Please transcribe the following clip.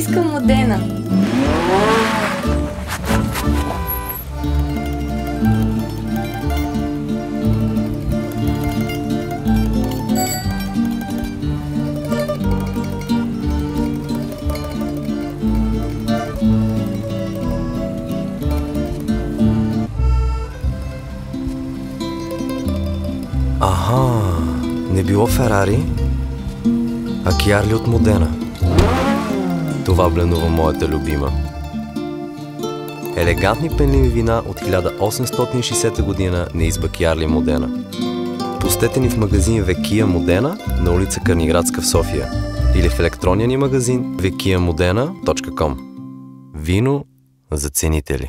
Искам Модена. Аха, не било Ферари, а Киарли от Модена. Това бленува моята любима. Елегантни пенливи вина от 1860 година на изба Киарли Модена. Посетете ни в магазин Векия Модена на улица Карниградска в София или в електронния ни магазин vekiamodena.com. Вино за ценители.